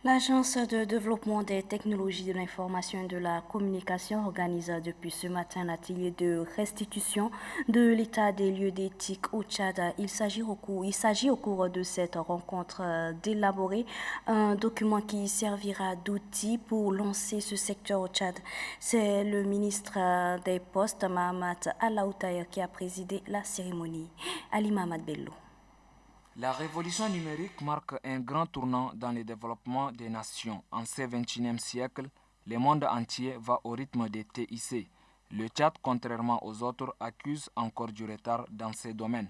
L'Agence de développement des technologies de l'information et de la communication organise depuis ce matin un atelier de restitution de l'état des lieux d'éthique au Tchad. Il s'agit au cours de cette rencontre d'élaborer un document qui servira d'outil pour lancer ce secteur au Tchad. C'est le ministre des Postes, Mahamat Alaoutaï, qui a présidé la cérémonie. Ali Mahamad Bello. La révolution numérique marque un grand tournant dans le développement des nations. En ce 21e siècle, le monde entier va au rythme des TIC. Le Tchad, contrairement aux autres, accuse encore du retard dans ces domaines.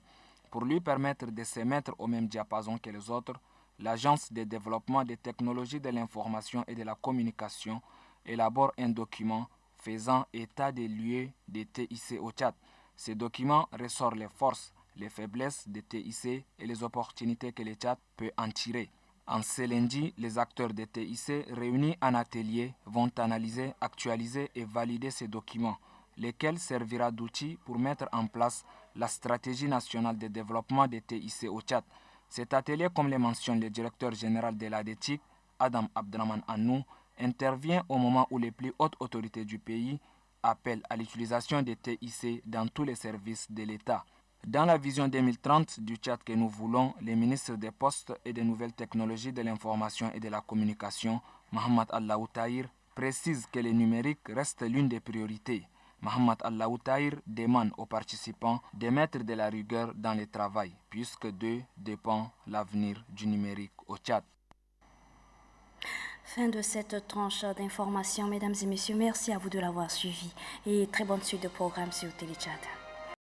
Pour lui permettre de se mettre au même diapason que les autres, l'Agence de développement des technologies de l'information et de la communication élabore un document faisant état des lieux des TIC au Tchad. Ce document ressort les forces, les faiblesses des TIC et les opportunités que le Tchad peut en tirer. En ce lundi, les acteurs des TIC réunis en atelier vont analyser, actualiser et valider ces documents, lesquels servira d'outil pour mettre en place la stratégie nationale de développement des TIC au Tchad. Cet atelier, comme le mentionne le directeur général de l'ADETIC, Adam Abdraman Annou, intervient au moment où les plus hautes autorités du pays appellent à l'utilisation des TIC dans tous les services de l'État. Dans la vision 2030 du Tchad que nous voulons, le ministre des Postes et des Nouvelles Technologies de l'Information et de la Communication, Mohamed Allahou Tahir, précise que le numérique reste l'une des priorités. Mohamed Allahou Tahir demande aux participants de mettre de la rigueur dans le travail, puisque d'eux dépend l'avenir du numérique au Tchad. Fin de cette tranche d'information, mesdames et messieurs. Merci à vous de l'avoir suivi et très bonne suite de programme sur Télé Tchad.